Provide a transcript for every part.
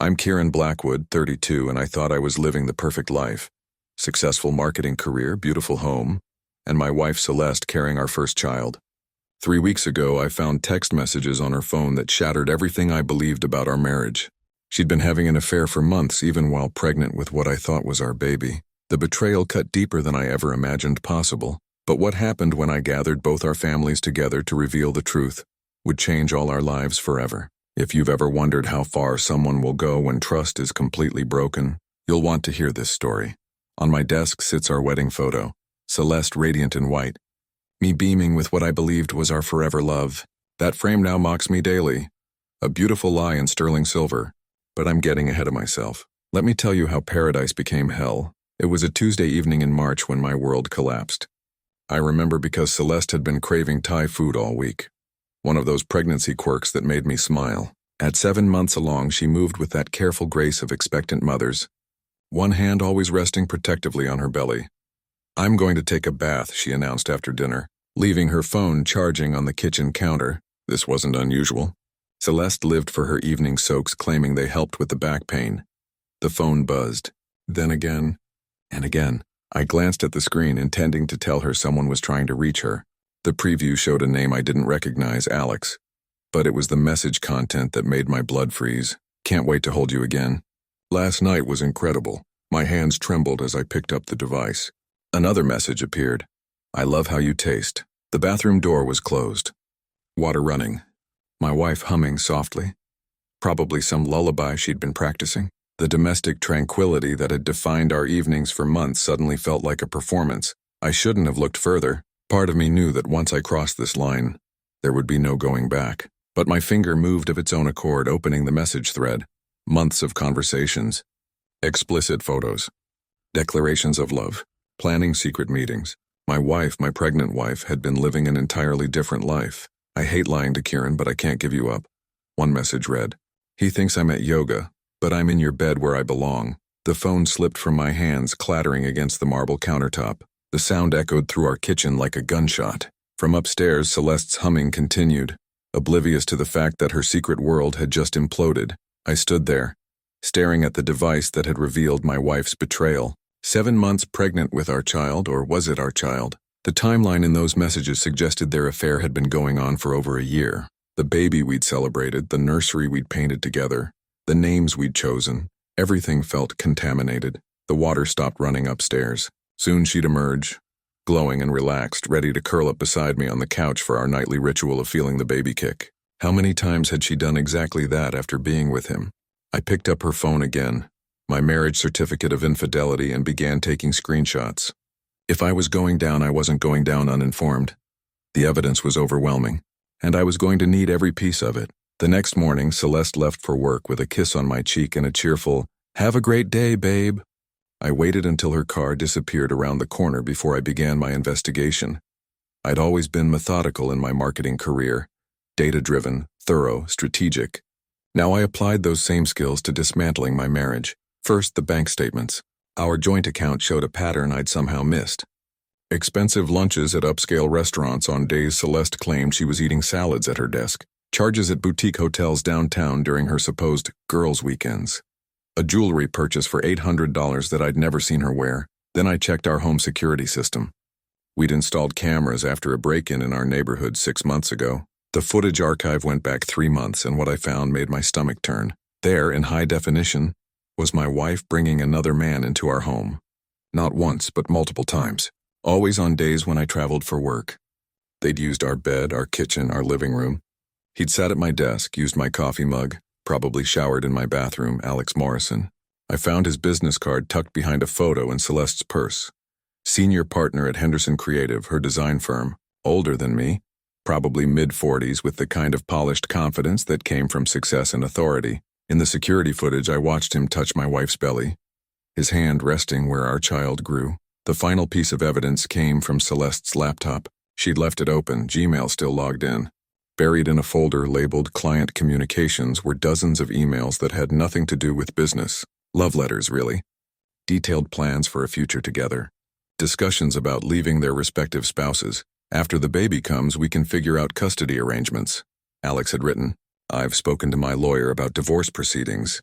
I'm Kieran Blackwood, 32, and I thought I was living the perfect life. Successful marketing career, beautiful home, and my wife Celeste carrying our first child. 3 weeks ago, I found text messages on her phone that shattered everything I believed about our marriage. She'd been having an affair for months, even while pregnant with what I thought was our baby. The betrayal cut deeper than I ever imagined possible. But what happened when I gathered both our families together to reveal the truth would change all our lives forever. If you've ever wondered how far someone will go when trust is completely broken, you'll want to hear this story. On my desk sits our wedding photo, Celeste radiant in white, me beaming with what I believed was our forever love. That frame now mocks me daily. A beautiful lie in sterling silver. But I'm getting ahead of myself. Let me tell you how paradise became hell. It was a Tuesday evening in March when my world collapsed. I remember because Celeste had been craving Thai food all week. One of those pregnancy quirks that made me smile. At 7 months along, she moved with that careful grace of expectant mothers, one hand always resting protectively on her belly. "I'm going to take a bath," she announced after dinner, leaving her phone charging on the kitchen counter. This wasn't unusual. Celeste lived for her evening soaks, claiming they helped with the back pain. The phone buzzed. Then again, and again. I glanced at the screen, intending to tell her someone was trying to reach her. The preview showed a name I didn't recognize, Alex. But it was the message content that made my blood freeze. "Can't wait to hold you again. Last night was incredible." My hands trembled as I picked up the device. Another message appeared. "I love how you taste." The bathroom door was closed. Water running. My wife humming softly. Probably some lullaby she'd been practicing. The domestic tranquility that had defined our evenings for months suddenly felt like a performance. I shouldn't have looked further. Part of me knew that once I crossed this line, there would be no going back. But my finger moved of its own accord, opening the message thread. Months of conversations. Explicit photos. Declarations of love. Planning secret meetings. My wife, my pregnant wife, had been living an entirely different life. "I hate lying to Kieran, but I can't give you up." One message read. "He thinks I'm at yoga, but I'm in your bed where I belong." The phone slipped from my hands, clattering against the marble countertop. The sound echoed through our kitchen like a gunshot. From upstairs, Celeste's humming continued, oblivious to the fact that her secret world had just imploded. I stood there, staring at the device that had revealed my wife's betrayal. 7 months pregnant with our child, or was it our child? The timeline in those messages suggested their affair had been going on for over a year. The baby we'd celebrated, the nursery we'd painted together, the names we'd chosen, everything felt contaminated. The water stopped running upstairs. Soon she'd emerge, glowing and relaxed, ready to curl up beside me on the couch for our nightly ritual of feeling the baby kick. How many times had she done exactly that after being with him? I picked up her phone again, my marriage certificate of infidelity, and began taking screenshots. If I was going down, I wasn't going down uninformed. The evidence was overwhelming, and I was going to need every piece of it. The next morning, Celeste left for work with a kiss on my cheek and a cheerful, "Have a great day, babe." I waited until her car disappeared around the corner before I began my investigation. I'd always been methodical in my marketing career, data-driven, thorough, strategic. Now I applied those same skills to dismantling my marriage. First, the bank statements. Our joint account showed a pattern I'd somehow missed. Expensive lunches at upscale restaurants on days Celeste claimed she was eating salads at her desk. Charges at boutique hotels downtown during her supposed girls' weekends. A jewelry purchase for $800 that I'd never seen her wear. Then I checked our home security system. We'd installed cameras after a break-in in our neighborhood 6 months ago. The footage archive went back 3 months, and what I found made my stomach turn. There, in high definition, was my wife bringing another man into our home. Not once, but multiple times. Always on days when I traveled for work. They'd used our bed, our kitchen, our living room. He'd sat at my desk, used my coffee mug, probably showered in my bathroom, Alex Morrison. I found his business card tucked behind a photo in Celeste's purse. Senior partner at Henderson Creative, her design firm. Older than me, probably mid-40s, with the kind of polished confidence that came from success and authority. In the security footage, I watched him touch my wife's belly, his hand resting where our child grew. The final piece of evidence came from Celeste's laptop. She'd left it open, Gmail still logged in. Buried in a folder labeled Client Communications were dozens of emails that had nothing to do with business. Love letters, really. Detailed plans for a future together. Discussions about leaving their respective spouses. "After the baby comes, we can figure out custody arrangements," Alex had written. "I've spoken to my lawyer about divorce proceedings."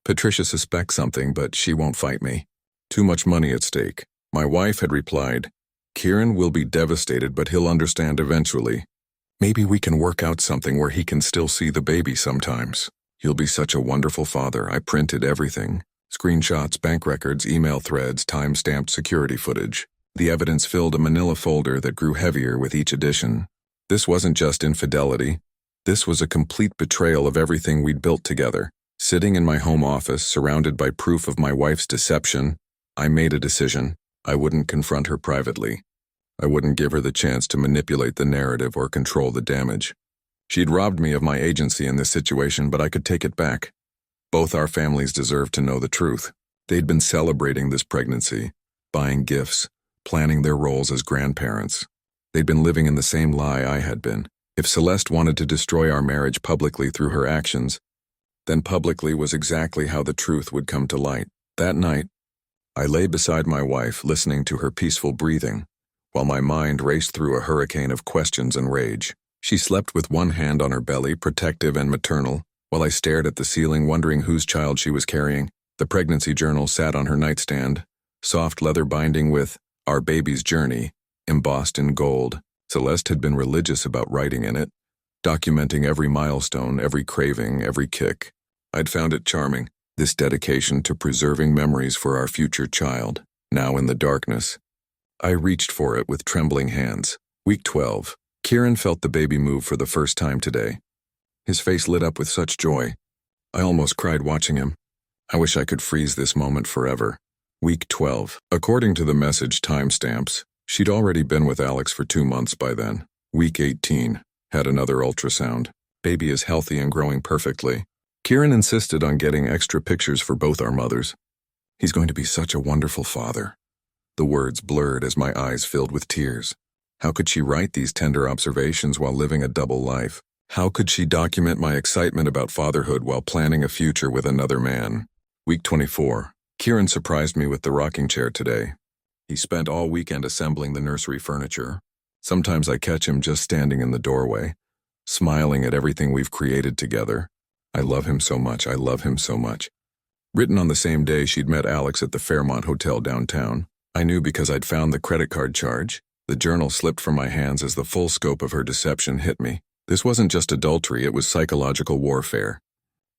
Patricia suspects something, but she won't fight me. Too much money at stake. My wife had replied, Kieran will be devastated, but he'll understand eventually. Maybe we can work out something where he can still see the baby sometimes. You'll be such a wonderful father. I printed everything. Screenshots, bank records, email threads, time-stamped security footage. The evidence filled a manila folder that grew heavier with each edition. This wasn't just infidelity. This was a complete betrayal of everything we'd built together. Sitting in my home office, surrounded by proof of my wife's deception, I made a decision. I wouldn't confront her privately. I wouldn't give her the chance to manipulate the narrative or control the damage. She'd robbed me of my agency in this situation, but I could take it back. Both our families deserved to know the truth. They'd been celebrating this pregnancy, buying gifts, planning their roles as grandparents. They'd been living in the same lie I had been. If Celeste wanted to destroy our marriage publicly through her actions, then publicly was exactly how the truth would come to light. That night, I lay beside my wife, listening to her peaceful breathing, while my mind raced through a hurricane of questions and rage. She slept with one hand on her belly, protective and maternal, while I stared at the ceiling, wondering whose child she was carrying. The pregnancy journal sat on her nightstand, soft leather binding with "Our Baby's Journey" embossed in gold. Celeste had been religious about writing in it, documenting every milestone, every craving, every kick. I'd found it charming, this dedication to preserving memories for our future child. Now in the darkness, I reached for it with trembling hands. Week 12. Kieran felt the baby move for the first time today. His face lit up with such joy. I almost cried watching him. I wish I could freeze this moment forever. Week 12. According to the message timestamps, she'd already been with Alex for 2 months by then. Week 18. Had another ultrasound. Baby is healthy and growing perfectly. Kieran insisted on getting extra pictures for both our mothers. He's going to be such a wonderful father. The words blurred as my eyes filled with tears. How could she write these tender observations while living a double life? How could she document my excitement about fatherhood while planning a future with another man? Week 24. Kieran surprised me with the rocking chair today. He spent all weekend assembling the nursery furniture. Sometimes I catch him just standing in the doorway, smiling at everything we've created together. I love him so much. I love him so much. Written on the same day she'd met Alex at the Fairmont Hotel downtown. I knew because I'd found the credit card charge. The journal slipped from my hands as the full scope of her deception hit me. This wasn't just adultery, it was psychological warfare.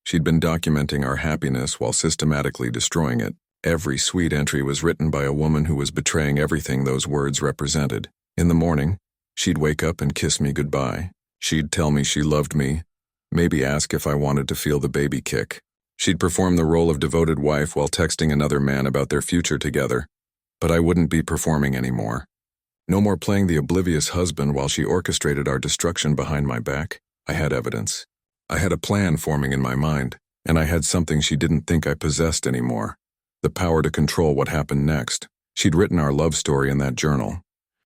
She'd been documenting our happiness while systematically destroying it. Every sweet entry was written by a woman who was betraying everything those words represented. In the morning, she'd wake up and kiss me goodbye. She'd tell me she loved me, maybe ask if I wanted to feel the baby kick. She'd perform the role of devoted wife while texting another man about their future together. But I wouldn't be performing anymore. No more playing the oblivious husband while she orchestrated our destruction behind my back. I had evidence. I had a plan forming in my mind, and I had something she didn't think I possessed anymore. The power to control what happened next. She'd written our love story in that journal.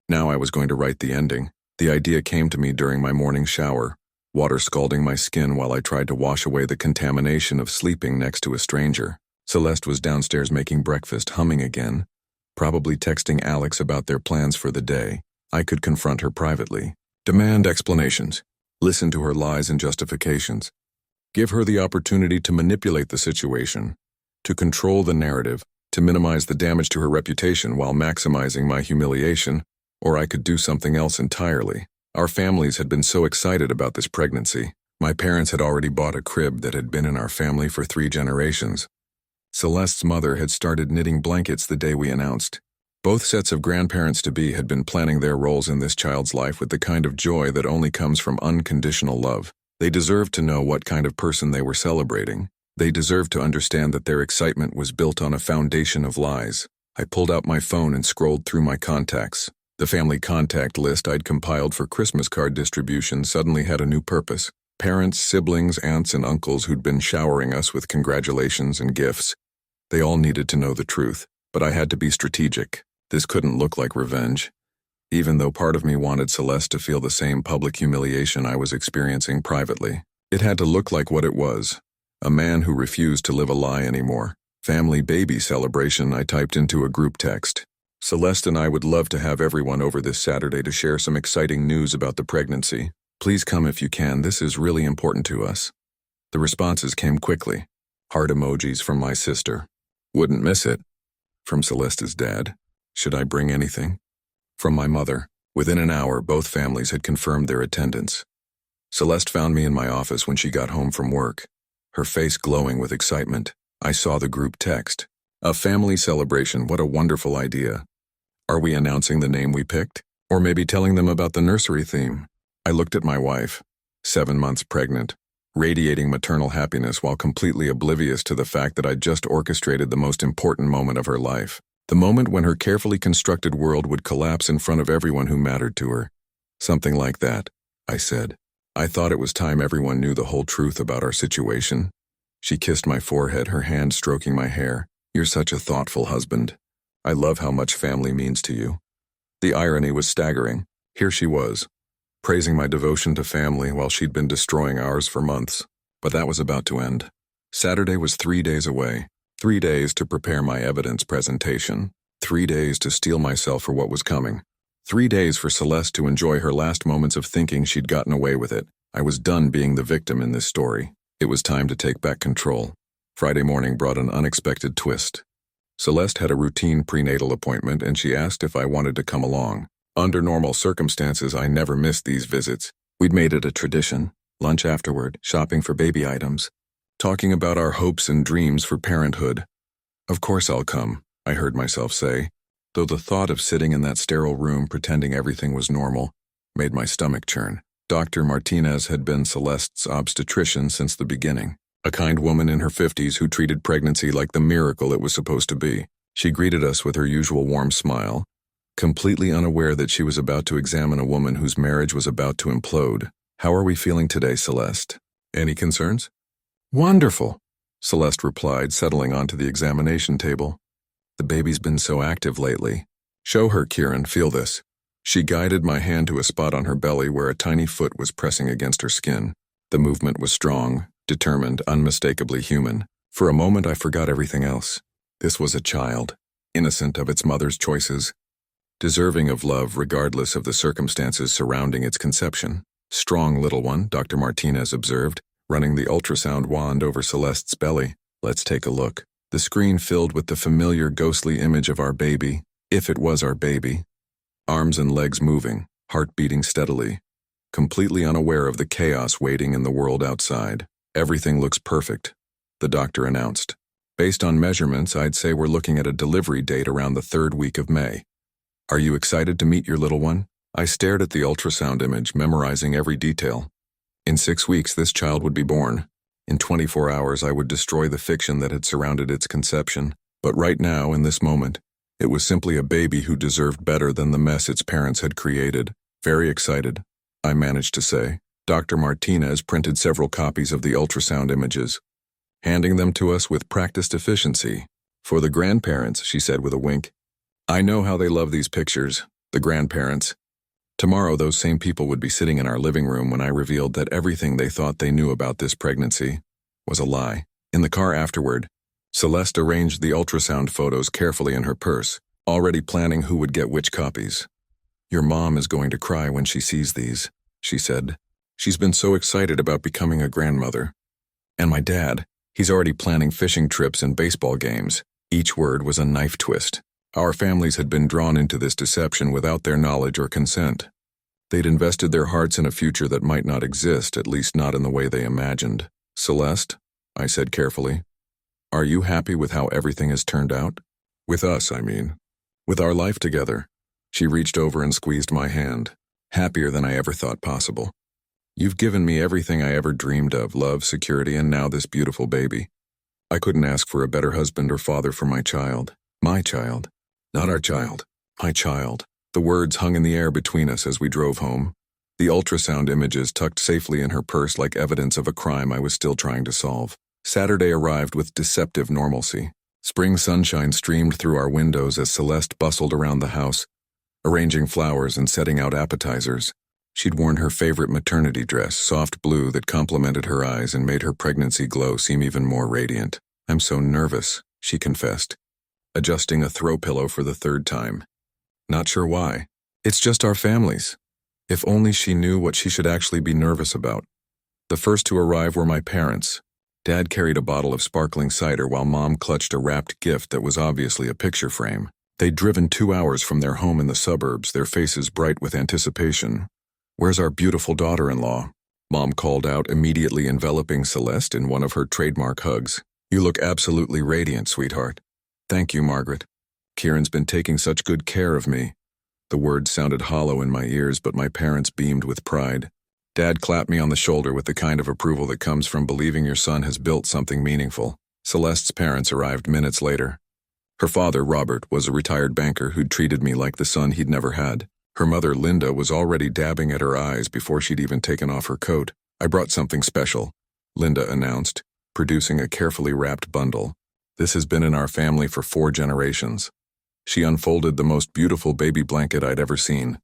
Now I was going to write the ending. The idea came to me during my morning shower, water scalding my skin while I tried to wash away the contamination of sleeping next to a stranger. Celeste was downstairs making breakfast, humming again, probably texting Alex about their plans for the day. I could confront her privately. Demand explanations. Listen to her lies and justifications. Give her the opportunity to manipulate the situation, to control the narrative, to minimize the damage to her reputation while maximizing my humiliation, or I could do something else entirely. Our families had been so excited about this pregnancy. My parents had already bought a crib that had been in our family for 3 generations. Celeste's mother had started knitting blankets the day we announced. Both sets of grandparents-to-be had been planning their roles in this child's life with the kind of joy that only comes from unconditional love. They deserved to know what kind of person they were celebrating. They deserved to understand that their excitement was built on a foundation of lies. I pulled out my phone and scrolled through my contacts. The family contact list I'd compiled for Christmas card distribution suddenly had a new purpose. Parents, siblings, aunts, and uncles who'd been showering us with congratulations and gifts. They all needed to know the truth, but I had to be strategic. This couldn't look like revenge, even though part of me wanted Celeste to feel the same public humiliation I was experiencing privately. It had to look like what it was, a man who refused to live a lie anymore. Family baby celebration, I typed into a group text. Celeste and I would love to have everyone over this Saturday to share some exciting news about the pregnancy. Please come if you can, this is really important to us. The responses came quickly. Heart emojis from my sister. Wouldn't miss it. From Celeste's dad. Should I bring anything? From my mother. Within an hour, both families had confirmed their attendance. Celeste found me in my office when she got home from work, her face glowing with excitement. I saw the group text. A family celebration, what a wonderful idea. Are we announcing the name we picked? Or maybe telling them about the nursery theme? I looked at my wife, 7 months pregnant, radiating maternal happiness while completely oblivious to the fact that I'd just orchestrated the most important moment of her life. The moment when her carefully constructed world would collapse in front of everyone who mattered to her. Something like that, I said. I thought it was time everyone knew the whole truth about our situation. She kissed my forehead, her hand stroking my hair. You're such a thoughtful husband. I love how much family means to you. The irony was staggering. Here she was, praising my devotion to family while she'd been destroying ours for months. But that was about to end. Saturday was 3 days away. 3 days to prepare my evidence presentation. 3 days to steel myself for what was coming. 3 days for Celeste to enjoy her last moments of thinking she'd gotten away with it. I was done being the victim in this story. It was time to take back control. Friday morning brought an unexpected twist. Celeste had a routine prenatal appointment and she asked if I wanted to come along. Under normal circumstances, I never missed these visits. We'd made it a tradition. Lunch afterward, shopping for baby items, talking about our hopes and dreams for parenthood. Of course I'll come, I heard myself say, though the thought of sitting in that sterile room pretending everything was normal made my stomach churn. Dr. Martinez had been Celeste's obstetrician since the beginning, a kind woman in her 50s who treated pregnancy like the miracle it was supposed to be. She greeted us with her usual warm smile, completely unaware that she was about to examine a woman whose marriage was about to implode. How are we feeling today, Celeste? Any concerns? Wonderful, Celeste replied, settling onto the examination table. The baby's been so active lately. Show her, Kieran, feel this. She guided my hand to a spot on her belly where a tiny foot was pressing against her skin. The movement was strong, determined, unmistakably human. For a moment I forgot everything else. This was a child, innocent of its mother's choices, deserving of love regardless of the circumstances surrounding its conception. Strong little one, Dr. Martinez observed, running the ultrasound wand over Celeste's belly. Let's take a look. The screen filled with the familiar ghostly image of our baby, if it was our baby. Arms and legs moving, heart beating steadily, completely unaware of the chaos waiting in the world outside. Everything looks perfect, the doctor announced. Based on measurements, I'd say we're looking at a delivery date around the 3rd week of May. Are you excited to meet your little one? I stared at the ultrasound image, memorizing every detail. In 6 weeks, this child would be born. In 24 hours, I would destroy the fiction that had surrounded its conception. But right now, in this moment, it was simply a baby who deserved better than the mess its parents had created. Very excited, I managed to say. Dr. Martinez printed several copies of the ultrasound images, handing them to us with practiced efficiency. For the grandparents, she said with a wink. I know how they love these pictures, the grandparents. Tomorrow, those same people would be sitting in our living room when I revealed that everything they thought they knew about this pregnancy was a lie. In the car afterward, Celeste arranged the ultrasound photos carefully in her purse, already planning who would get which copies. Your mom is going to cry when she sees these, she said. She's been so excited about becoming a grandmother. And my dad, he's already planning fishing trips and baseball games. Each word was a knife twist. Our families had been drawn into this deception without their knowledge or consent. They'd invested their hearts in a future that might not exist, at least not in the way they imagined. Celeste, I said carefully, are you happy with how everything has turned out? With us, I mean. With our life together. She reached over and squeezed my hand, happier than I ever thought possible. You've given me everything I ever dreamed of, love, security, and now this beautiful baby. I couldn't ask for a better husband or father for my child. My child. Not our child. My child. The words hung in the air between us as we drove home, the ultrasound images tucked safely in her purse like evidence of a crime I was still trying to solve. Saturday arrived with deceptive normalcy. Spring sunshine streamed through our windows as Celeste bustled around the house, arranging flowers and setting out appetizers. She'd worn her favorite maternity dress, soft blue that complemented her eyes and made her pregnancy glow seem even more radiant. I'm so nervous, she confessed, adjusting a throw pillow for the 3rd time. Not sure why. It's just our families. If only she knew what she should actually be nervous about. The first to arrive were my parents, Dad carried a bottle of sparkling cider while Mom clutched a wrapped gift that was obviously a picture frame. They'd driven 2 hours from their home in the suburbs, their faces bright with anticipation. "Where's our beautiful daughter-in-law?" Mom called out, immediately enveloping Celeste in one of her trademark hugs. "You look absolutely radiant, sweetheart." "Thank you, Margaret. Kieran's been taking such good care of me." The words sounded hollow in my ears, but my parents beamed with pride. Dad clapped me on the shoulder with the kind of approval that comes from believing your son has built something meaningful. Celeste's parents arrived minutes later. Her father, Robert, was a retired banker who'd treated me like the son he'd never had. Her mother, Linda, was already dabbing at her eyes before she'd even taken off her coat. "I brought something special," Linda announced, producing a carefully wrapped bundle. "This has been in our family for 4 generations." She unfolded the most beautiful baby blanket I'd ever seen,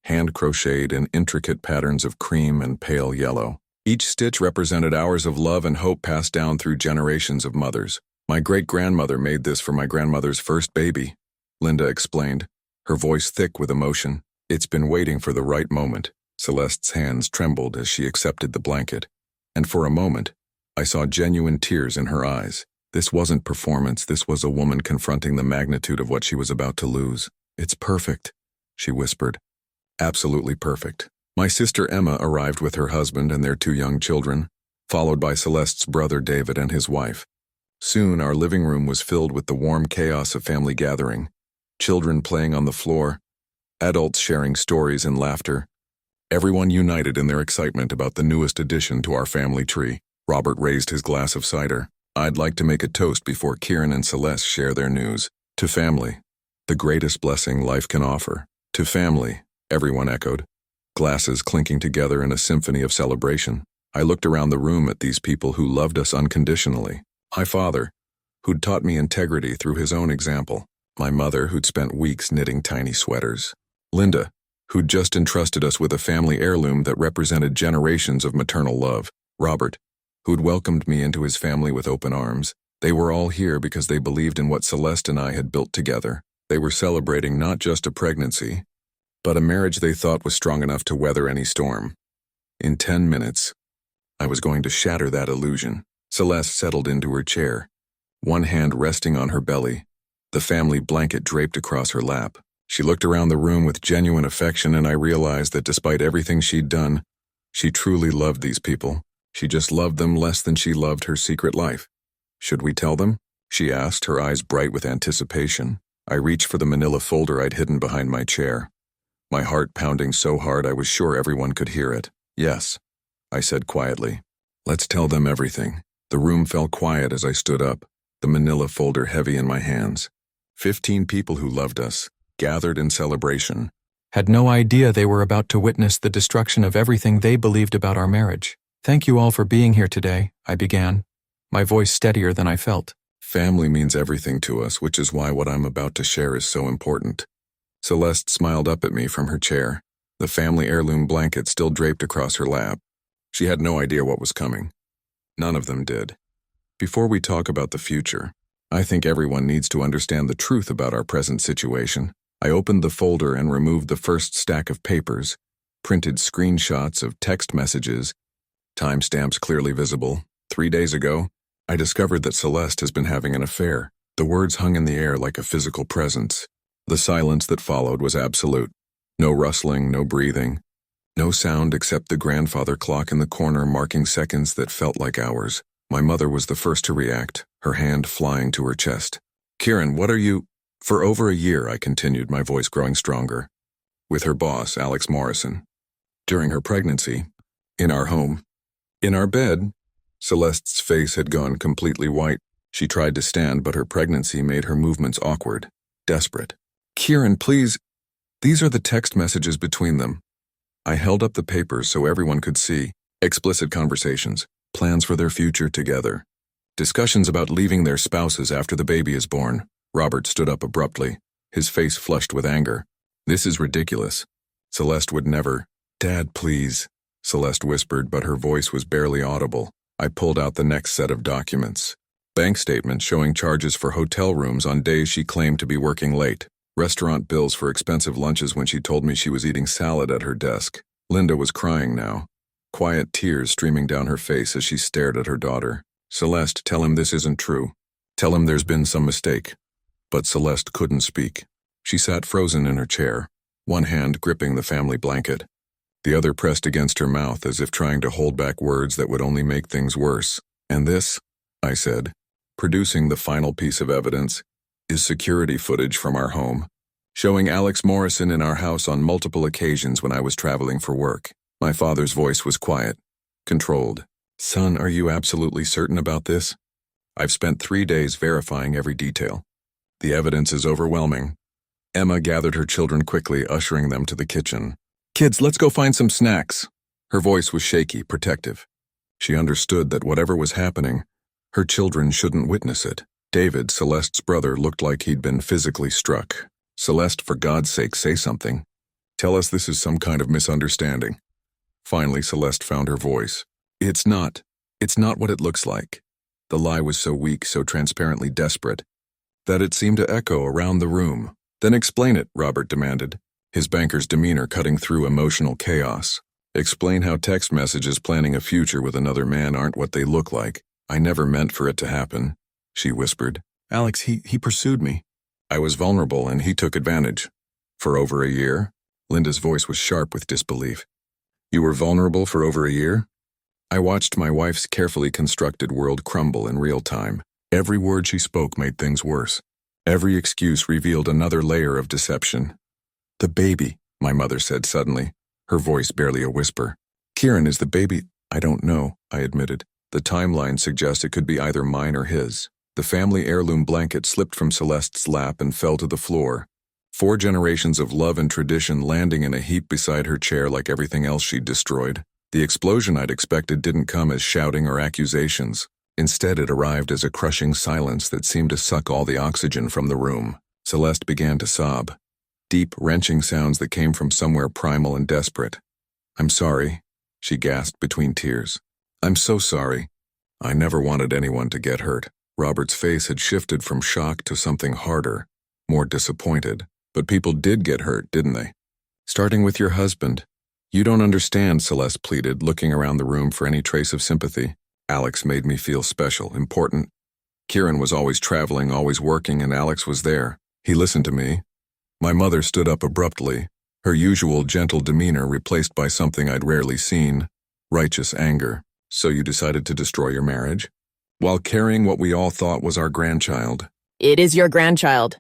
hand-crocheted in intricate patterns of cream and pale yellow. Each stitch represented hours of love and hope passed down through generations of mothers. "My great-grandmother made this for my grandmother's first baby," Linda explained, her voice thick with emotion. "It's been waiting for the right moment." Celeste's hands trembled as she accepted the blanket, and for a moment, I saw genuine tears in her eyes. This wasn't performance, this was a woman confronting the magnitude of what she was about to lose. "It's perfect," she whispered. "Absolutely perfect." My sister Emma arrived with her husband and their 2 young children, followed by Celeste's brother David and his wife. Soon our living room was filled with the warm chaos of family gathering, children playing on the floor, adults sharing stories and laughter, everyone united in their excitement about the newest addition to our family tree. Robert raised his glass of cider. "I'd like to make a toast before Kieran and Celeste share their news. To family, the greatest blessing life can offer." "To family," everyone echoed, glasses clinking together in a symphony of celebration. I looked around the room at these people who loved us unconditionally. My father, who'd taught me integrity through his own example. My mother, who'd spent weeks knitting tiny sweaters. Linda, who'd just entrusted us with a family heirloom that represented generations of maternal love. Robert, who'd welcomed me into his family with open arms. They were all here because they believed in what Celeste and I had built together. They were celebrating not just a pregnancy, but a marriage they thought was strong enough to weather any storm. In 10 minutes, I was going to shatter that illusion. Celeste settled into her chair, one hand resting on her belly, the family blanket draped across her lap. She looked around the room with genuine affection, and I realized that despite everything she'd done, she truly loved these people. She just loved them less than she loved her secret life. "Should we tell them?" she asked, her eyes bright with anticipation. I reached for the manila folder I'd hidden behind my chair, my heart pounding so hard I was sure everyone could hear it. "Yes," I said quietly. "Let's tell them everything." The room fell quiet as I stood up, the manila folder heavy in my hands. 15 people who loved us, gathered in celebration, had no idea they were about to witness the destruction of everything they believed about our marriage. "Thank you all for being here today," I began, my voice steadier than I felt. "Family means everything to us, which is why what I'm about to share is so important." Celeste smiled up at me from her chair, the family heirloom blanket still draped across her lap. She had no idea what was coming. None of them did. "Before we talk about the future, I think everyone needs to understand the truth about our present situation." I opened the folder and removed the first stack of papers, printed screenshots of text messages, timestamps clearly visible. 3 days ago, I discovered that Celeste has been having an affair. The words hung in the air like a physical presence. The silence that followed was absolute. No rustling, no breathing, no sound except the grandfather clock in the corner marking seconds that felt like hours. My mother was the first to react, her hand flying to her chest. "Kieran, what are you—" "For over a year," I continued, my voice growing stronger, "with her boss, Alex Morrison. During her pregnancy, in our home, in our bed." Celeste's face had gone completely white. She tried to stand, but her pregnancy made her movements awkward, desperate. "Kieran, please. These are the text messages between them." I held up the papers so everyone could see. Explicit conversations, plans for their future together, discussions about leaving their spouses after the baby is born. Robert stood up abruptly, his face flushed with anger. "This is ridiculous. Celeste would never—" "Dad, please," Celeste whispered, but her voice was barely audible. I pulled out the next set of documents. Bank statements showing charges for hotel rooms on days she claimed to be working late. Restaurant bills for expensive lunches when she told me she was eating salad at her desk. Linda was crying now, quiet tears streaming down her face as she stared at her daughter. Celeste, tell him this isn't true. Tell him there's been some mistake. But Celeste couldn't speak. She sat frozen in her chair, one hand gripping the family blanket, the other pressed against her mouth as if trying to hold back words that would only make things worse. And this, I said, producing the final piece of evidence, is security footage from our home, showing Alex Morrison in our house on multiple occasions when I was traveling for work. My father's voice was quiet, controlled. Son, are you absolutely certain about this? I've spent 3 days verifying every detail. The evidence is overwhelming. Emma gathered her children quickly, ushering them to the kitchen. Kids, let's go find some snacks. Her voice was shaky, protective. She understood that whatever was happening, her children shouldn't witness it. David, Celeste's brother, looked like he'd been physically struck. Celeste, for God's sake, say something. Tell us this is some kind of misunderstanding. Finally, Celeste found her voice. It's not what it looks like. The lie was so weak, so transparently desperate, that it seemed to echo around the room. Then explain it, Robert demanded, his banker's demeanor cutting through emotional chaos. Explain how text messages planning a future with another man aren't what they look like. I never meant for it to happen, she whispered. Alex, he pursued me. I was vulnerable and he took advantage. For over a year? Linda's voice was sharp with disbelief. You were vulnerable for over a year? I watched my wife's carefully constructed world crumble in real time. Every word she spoke made things worse. Every excuse revealed another layer of deception. The baby, my mother said suddenly, her voice barely a whisper. Kieran, is the baby? I don't know, I admitted. The timeline suggests it could be either mine or his. The family heirloom blanket slipped from Celeste's lap and fell to the floor. 4 generations of love and tradition landing in a heap beside her chair like everything else she'd destroyed. The explosion I'd expected didn't come as shouting or accusations. Instead, it arrived as a crushing silence that seemed to suck all the oxygen from the room. Celeste began to sob. Deep, wrenching sounds that came from somewhere primal and desperate. I'm sorry, she gasped between tears. I'm so sorry. I never wanted anyone to get hurt. Robert's face had shifted from shock to something harder, more disappointed. But people did get hurt, didn't they? Starting with your husband. You don't understand, Celeste pleaded, looking around the room for any trace of sympathy. Alex made me feel special, important. Kieran was always traveling, always working, and Alex was there. He listened to me. My mother stood up abruptly, her usual gentle demeanor replaced by something I'd rarely seen, righteous anger. So you decided to destroy your marriage? While carrying what we all thought was our grandchild. It is your grandchild.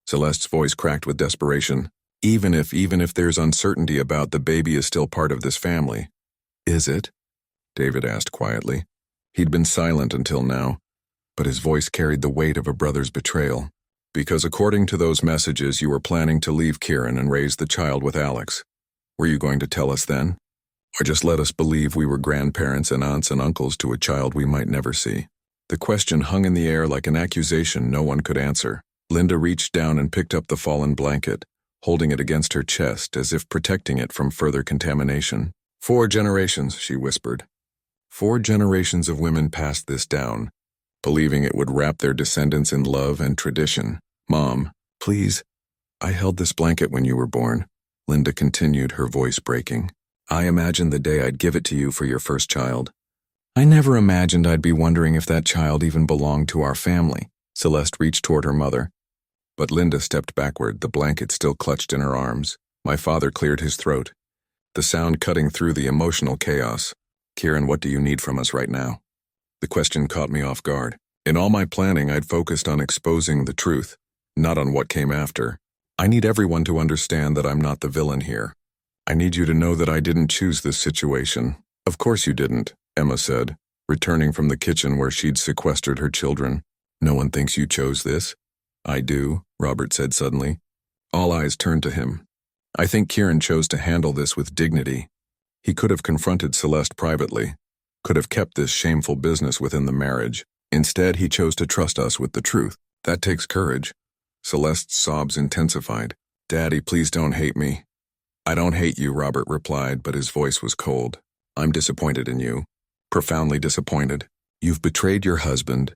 Celeste's voice cracked with desperation. Even if there's uncertainty about the baby is still part of this family. Is it? David asked quietly. He'd been silent until now, but his voice carried the weight of a brother's betrayal. Because according to those messages, you were planning to leave Kieran and raise the child with Alex. Were you going to tell us then? Or just let us believe we were grandparents and aunts and uncles to a child we might never see? The question hung in the air like an accusation no one could answer. Linda reached down and picked up the fallen blanket, holding it against her chest as if protecting it from further contamination. 4 generations, she whispered. 4 generations of women passed this down, believing it would wrap their descendants in love and tradition. Mom, please. I held this blanket when you were born, Linda continued, her voice breaking. I imagined the day I'd give it to you for your first child. I never imagined I'd be wondering if that child even belonged to our family. Celeste reached toward her mother. But Linda stepped backward, the blanket still clutched in her arms. My father cleared his throat, the sound cutting through the emotional chaos. Kieran, what do you need from us right now? The question caught me off guard. In all my planning, I'd focused on exposing the truth, not on what came after. I need everyone to understand that I'm not the villain here. I need you to know that I didn't choose this situation. Of course you didn't, Emma said, returning from the kitchen where she'd sequestered her children. No one thinks you chose this? I do, Robert said suddenly. All eyes turned to him. I think Kieran chose to handle this with dignity. He could have confronted Celeste privately, could have kept this shameful business within the marriage. Instead, he chose to trust us with the truth. That takes courage. Celeste's sobs intensified. Daddy, please don't hate me. I don't hate you, Robert replied, but his voice was cold. I'm disappointed in you. Profoundly disappointed. You've betrayed your husband,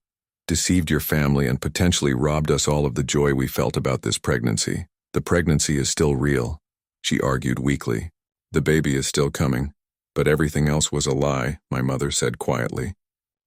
deceived your family, and potentially robbed us all of the joy we felt about this pregnancy. The pregnancy is still real, she argued weakly. The baby is still coming, but everything else was a lie, my mother said quietly.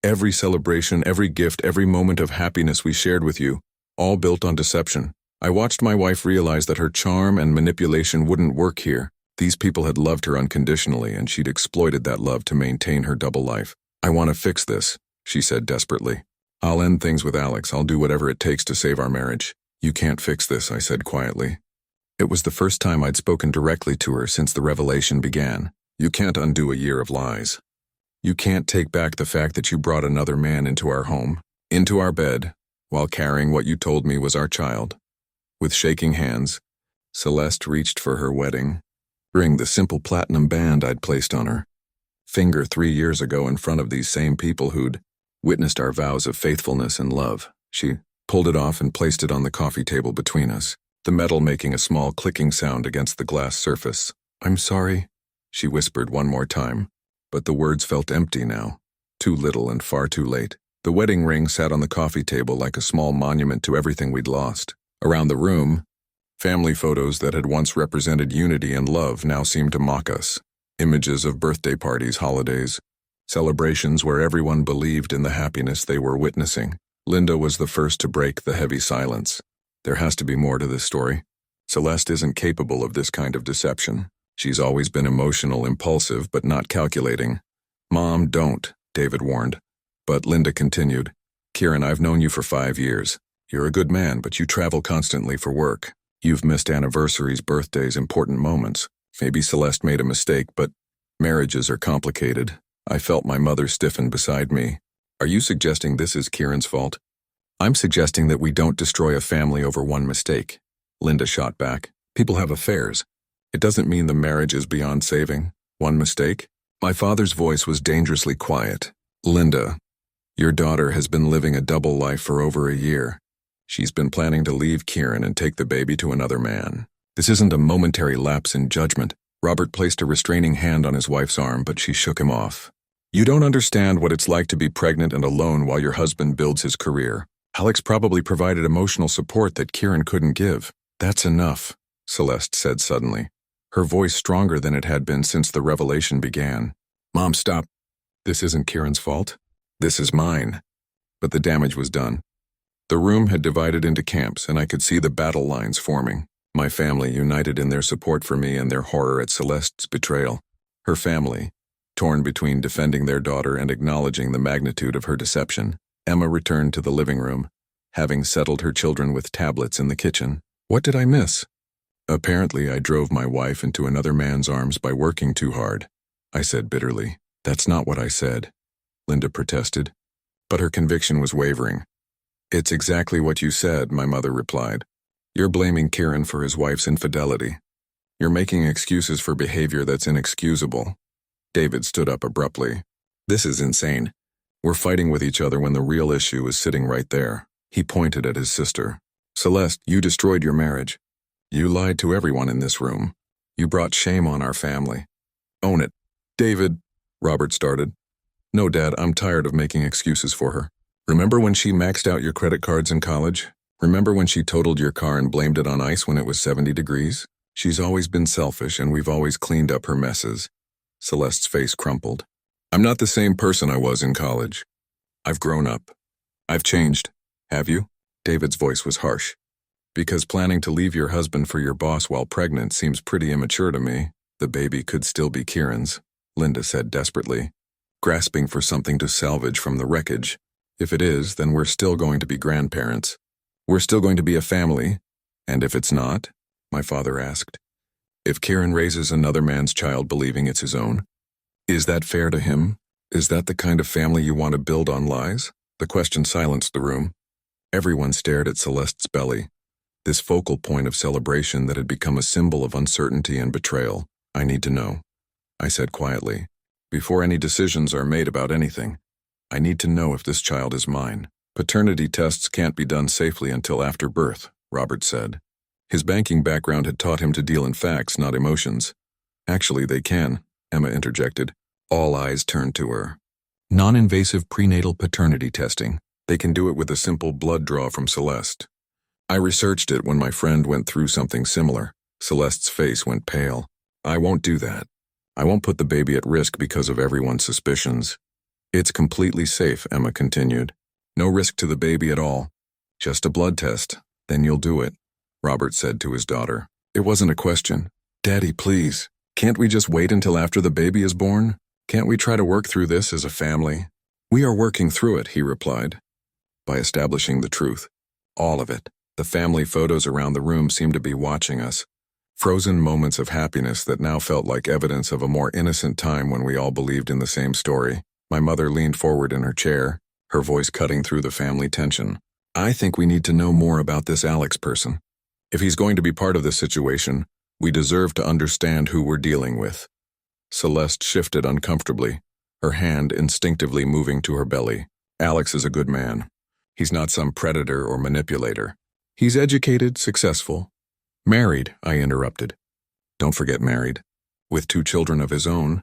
Every celebration, every gift, every moment of happiness we shared with you, all built on deception. I watched my wife realize that her charm and manipulation wouldn't work here. These people had loved her unconditionally, and she'd exploited that love to maintain her double life. I want to fix this, she said desperately. I'll end things with Alex. I'll do whatever it takes to save our marriage. You can't fix this, I said quietly. It was the first time I'd spoken directly to her since the revelation began. You can't undo a year of lies. You can't take back the fact that you brought another man into our home, into our bed, while carrying what you told me was our child. With shaking hands, Celeste reached for her wedding ring, the simple platinum band I'd placed on her finger 3 years ago in front of these same people who'd witnessed our vows of faithfulness and love. She pulled it off and placed it on the coffee table between us, the metal making a small clicking sound against the glass surface. I'm sorry, she whispered one more time, but the words felt empty now, too little and far too late. The wedding ring sat on the coffee table like a small monument to everything we'd lost. Around the room, family photos that had once represented unity and love now seemed to mock us. Images of birthday parties, holidays, celebrations where everyone believed in the happiness they were witnessing. Linda was the first to break the heavy silence. There has to be more to this story. Celeste isn't capable of this kind of deception. She's always been emotional, impulsive, but not calculating. Mom, don't, David warned. But Linda continued. Kieran, I've known you for 5 years. You're a good man, but you travel constantly for work. You've missed anniversaries, birthdays, important moments. Maybe Celeste made a mistake, but marriages are complicated. I felt my mother stiffen beside me. Are you suggesting this is Kieran's fault? I'm suggesting that we don't destroy a family over one mistake. Linda shot back. People have affairs. It doesn't mean the marriage is beyond saving. One mistake? My father's voice was dangerously quiet. Linda, your daughter has been living a double life for over a year. She's been planning to leave Kieran and take the baby to another man. This isn't a momentary lapse in judgment. Robert placed a restraining hand on his wife's arm, but she shook him off. You don't understand what it's like to be pregnant and alone while your husband builds his career. Alex probably provided emotional support that Kieran couldn't give. That's enough, Celeste said suddenly, her voice stronger than it had been since the revelation began. Mom, stop. This isn't Kieran's fault. This is mine. But the damage was done. The room had divided into camps, and I could see the battle lines forming. My family united in their support for me and their horror at Celeste's betrayal. Her family, torn between defending their daughter and acknowledging the magnitude of her deception. Emma returned to the living room, having settled her children with tablets in the kitchen. What did I miss? Apparently, I drove my wife into another man's arms by working too hard, I said bitterly. That's not what I said, Linda protested. But her conviction was wavering. It's exactly what you said, my mother replied. You're blaming Kieran for his wife's infidelity. You're making excuses for behavior that's inexcusable. David stood up abruptly. This is insane. We're fighting with each other when the real issue is sitting right there. He pointed at his sister. Celeste, you destroyed your marriage. You lied to everyone in this room. You brought shame on our family. Own it. David, Robert started. No, Dad, I'm tired of making excuses for her. Remember when she maxed out your credit cards in college? Remember when she totaled your car and blamed it on ice when it was 70 degrees? She's always been selfish, and we've always cleaned up her messes. Celeste's face crumpled. I'm not the same person I was in college. I've grown up. I've changed. Have you? David's voice was harsh. Because planning to leave your husband for your boss while pregnant seems pretty immature to me. The baby could still be Kieran's, Linda said desperately, grasping for something to salvage from the wreckage. If it is, then we're still going to be grandparents. We're still going to be a family. And if it's not? My father asked. If Kieran raises another man's child believing it's his own, is that fair to him? Is that the kind of family you want to build on lies? The question silenced the room. Everyone stared at Celeste's belly, this focal point of celebration that had become a symbol of uncertainty and betrayal. I need to know, I said quietly. Before any decisions are made about anything, I need to know if this child is mine. Paternity tests can't be done safely until after birth, Robert said. His banking background had taught him to deal in facts, not emotions. Actually, they can, Emma interjected. All eyes turned to her. Non-invasive prenatal paternity testing. They can do it with a simple blood draw from Celeste. I researched it when my friend went through something similar. Celeste's face went pale. I won't do that. I won't put the baby at risk because of everyone's suspicions. It's completely safe, Emma continued. No risk to the baby at all. Just a blood test, then you'll do it, Robert said to his daughter. It wasn't a question. Daddy, please, can't we just wait until after the baby is born? Can't we try to work through this as a family? We are working through it, he replied. By establishing the truth. All of it. The family photos around the room seemed to be watching us. Frozen moments of happiness that now felt like evidence of a more innocent time when we all believed in the same story. My mother leaned forward in her chair, her voice cutting through the family tension. I think we need to know more about this Alex person. If he's going to be part of this situation, we deserve to understand who we're dealing with. Celeste shifted uncomfortably, her hand instinctively moving to her belly. Alex is a good man. He's not some predator or manipulator. He's educated, successful. Married, I interrupted. Don't forget married. With 2 children of his own.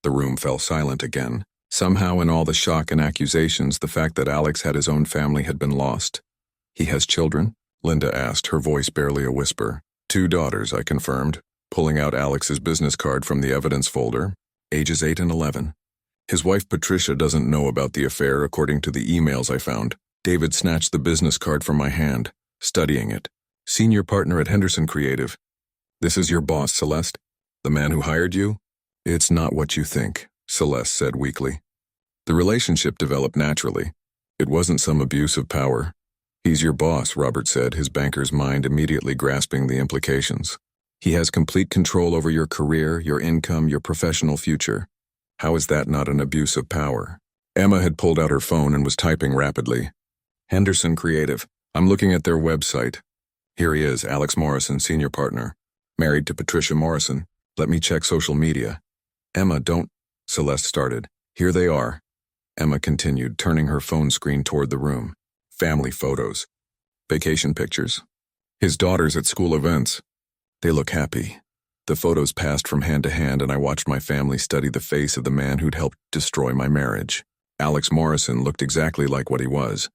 The room fell silent again. Somehow in all the shock and accusations, the fact that Alex had his own family had been lost. He has children? Linda asked, her voice barely a whisper. 2 daughters, I confirmed, pulling out Alex's business card from the evidence folder, ages 8 and 11. His wife Patricia doesn't know about the affair according to the emails I found. David snatched the business card from my hand, studying it. Senior partner at Henderson Creative. This is your boss, Celeste? The man who hired you? It's not what you think, Celeste said weakly. The relationship developed naturally. It wasn't some abuse of power. He's your boss, Robert said, his banker's mind immediately grasping the implications. He has complete control over your career, your income, your professional future. How is that not an abuse of power? Emma had pulled out her phone and was typing rapidly. Henderson Creative. I'm looking at their website. Here he is, Alex Morrison, senior partner. Married to Patricia Morrison. Let me check social media. Emma, don't... Celeste started. Here they are. Emma continued, turning her phone screen toward the room. Family photos. Vacation pictures. His daughters at school events. They look happy. The photos passed from hand to hand and I watched my family study the face of the man who'd helped destroy my marriage. Alex Morrison looked exactly like what he was.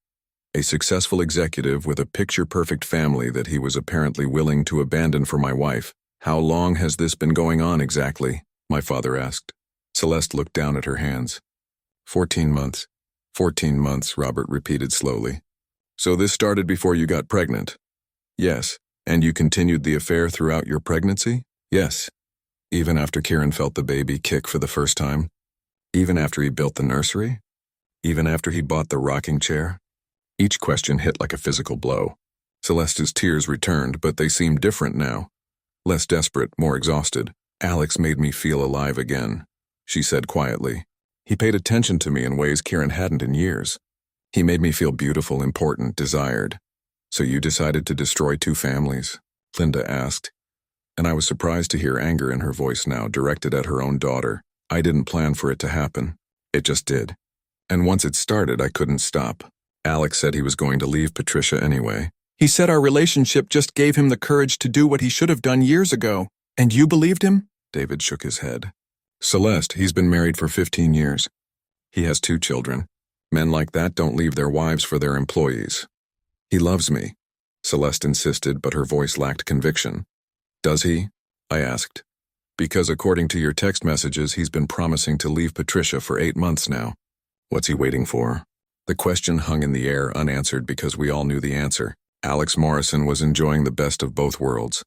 A successful executive with a picture-perfect family that he was apparently willing to abandon for my wife. How long has this been going on exactly? My father asked. Celeste looked down at her hands. 14 months. 14 months, Robert repeated slowly. So this started before you got pregnant? Yes. And you continued the affair throughout your pregnancy? Yes. Even after Kieran felt the baby kick for the first time? Even after he built the nursery? Even after he bought the rocking chair? Each question hit like a physical blow. Celeste's tears returned, but they seemed different now. Less desperate, more exhausted. Alex made me feel alive again, she said quietly. He paid attention to me in ways Kieran hadn't in years. He made me feel beautiful, important, desired. So you decided to destroy 2 families? Linda asked. And I was surprised to hear anger in her voice now, directed at her own daughter. I didn't plan for it to happen. It just did. And once it started, I couldn't stop. Alex said he was going to leave Patricia anyway. He said our relationship just gave him the courage to do what he should have done years ago. And you believed him? David shook his head. Celeste, he's been married for 15 years. He has 2 children. Men like that don't leave their wives for their employees. He loves me, Celeste insisted, but her voice lacked conviction. Does he? I asked. Because according to your text messages, he's been promising to leave Patricia for 8 months now. What's he waiting for? The question hung in the air, unanswered because we all knew the answer. Alex Morrison was enjoying the best of both worlds.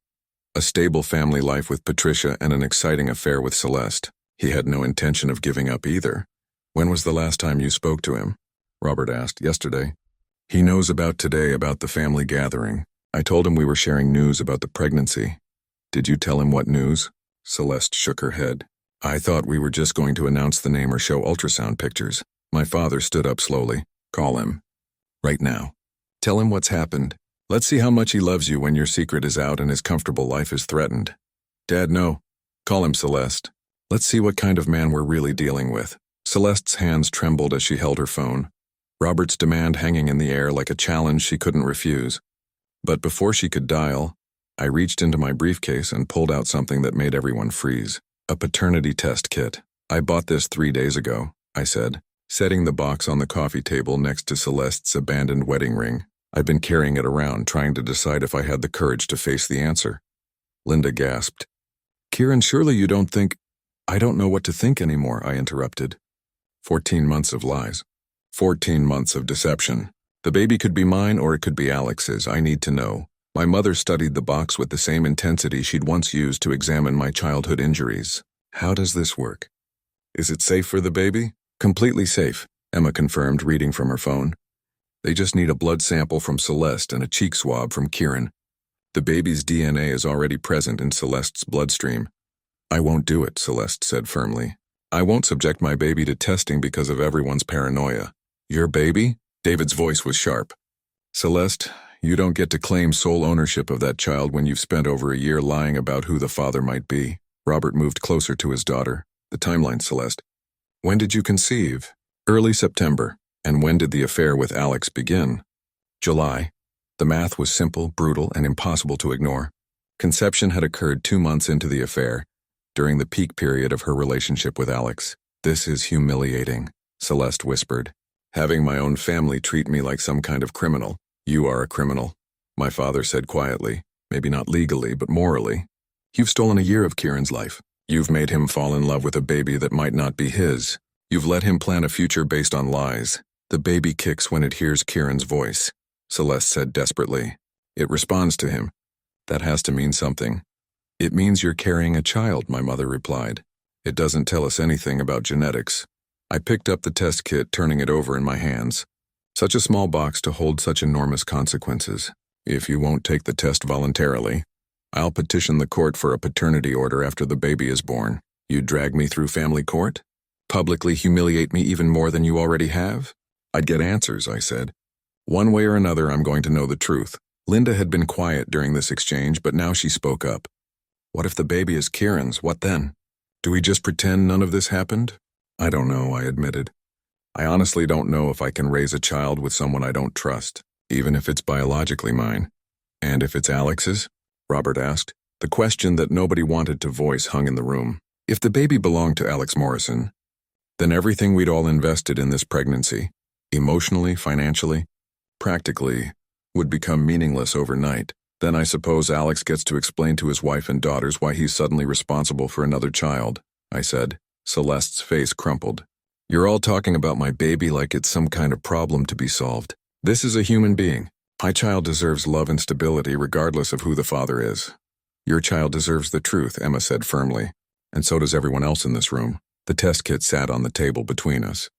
A stable family life with Patricia and an exciting affair with Celeste. He had no intention of giving up either. When was the last time you spoke to him? Robert asked. Yesterday. He knows about today, about the family gathering. I told him we were sharing news about the pregnancy. Did you tell him what news? Celeste shook her head. I thought we were just going to announce the name or show ultrasound pictures. My father stood up slowly. Call him. Right now. Tell him what's happened. Let's see how much he loves you when your secret is out and his comfortable life is threatened. Dad, no. Call him, Celeste. Let's see what kind of man we're really dealing with. Celeste's hands trembled as she held her phone. Robert's demand hanging in the air like a challenge she couldn't refuse. But before she could dial, I reached into my briefcase and pulled out something that made everyone freeze. A paternity test kit. I bought this 3 days ago, I said, setting the box on the coffee table next to Celeste's abandoned wedding ring. I'd been carrying it around, trying to decide if I had the courage to face the answer. Linda gasped. Kieran, surely you don't think... I don't know what to think anymore, I interrupted. 14 months of lies. 14 months of deception. The baby could be mine or it could be Alex's. I need to know. My mother studied the box with the same intensity she'd once used to examine my childhood injuries. How does this work? Is it safe for the baby? Completely safe, Emma confirmed, reading from her phone. They just need a blood sample from Celeste and a cheek swab from Kieran. The baby's DNA is already present in Celeste's bloodstream. I won't do it, Celeste said firmly. I won't subject my baby to testing because of everyone's paranoia. Your baby? David's voice was sharp. Celeste, you don't get to claim sole ownership of that child when you've spent over a year lying about who the father might be. Robert moved closer to his daughter. The timeline, Celeste. When did you conceive? Early September. And when did the affair with Alex begin? July. The math was simple, brutal, and impossible to ignore. Conception had occurred 2 months into the affair, during the peak period of her relationship with Alex. This is humiliating, Celeste whispered. Having my own family treat me like some kind of criminal. You are a criminal, my father said quietly. Maybe not legally, but morally. You've stolen a year of Kieran's life. You've made him fall in love with a baby that might not be his. You've let him plan a future based on lies. The baby kicks when it hears Kieran's voice, Celeste said desperately. It responds to him. That has to mean something. It means you're carrying a child, my mother replied. It doesn't tell us anything about genetics. I picked up the test kit, turning it over in my hands. Such a small box to hold such enormous consequences. If you won't take the test voluntarily, I'll petition the court for a paternity order after the baby is born. You'd drag me through family court? Publicly humiliate me even more than you already have? I'd get answers, I said. One way or another, I'm going to know the truth. Linda had been quiet during this exchange, but now she spoke up. What if the baby is Kieran's? What then? Do we just pretend none of this happened? I don't know, I admitted. I honestly don't know if I can raise a child with someone I don't trust, even if it's biologically mine. And if it's Alex's? Robert asked. The question that nobody wanted to voice hung in the room. If the baby belonged to Alex Morrison, then everything we'd all invested in this pregnancy, emotionally, financially, practically, would become meaningless overnight. Then I suppose Alex gets to explain to his wife and daughters why he's suddenly responsible for another child, I said. Celeste's face crumpled. You're all talking about my baby like it's some kind of problem to be solved. This is a human being. My child deserves love and stability regardless of who the father is. Your child deserves the truth, Emma said firmly. And so does everyone else in this room. The test kit sat on the table between us,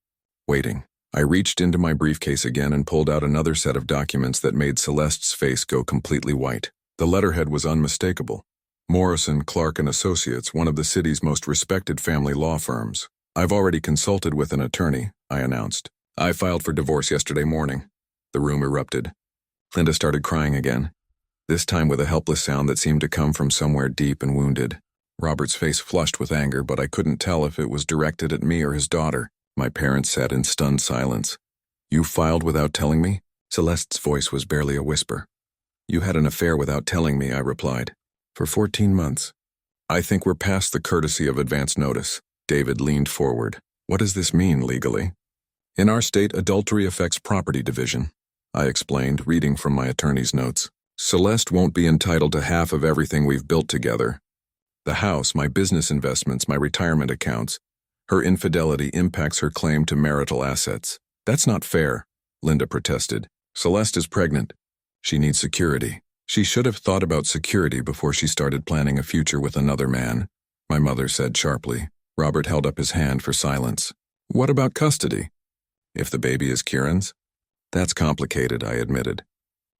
waiting. I reached into my briefcase again and pulled out another set of documents that made Celeste's face go completely white. The letterhead was unmistakable. Morrison, Clark & Associates, one of the city's most respected family law firms. I've already consulted with an attorney, I announced. I filed for divorce yesterday morning. The room erupted. Linda started crying again, this time with a helpless sound that seemed to come from somewhere deep and wounded. Robert's face flushed with anger, but I couldn't tell if it was directed at me or his daughter. My parents sat in stunned silence. You filed without telling me? Celeste's voice was barely a whisper. You had an affair without telling me, I replied. For 14 months. I think we're past the courtesy of advance notice. David leaned forward. What does this mean legally? In our state, adultery affects property division, I explained, reading from my attorney's notes. Celeste won't be entitled to half of everything we've built together. The house, my business investments, my retirement accounts. Her infidelity impacts her claim to marital assets. That's not fair, Linda protested. Celeste is pregnant. She needs security. She should have thought about security before she started planning a future with another man, my mother said sharply. Robert held up his hand for silence. What about custody? If the baby is Kieran's? That's complicated, I admitted.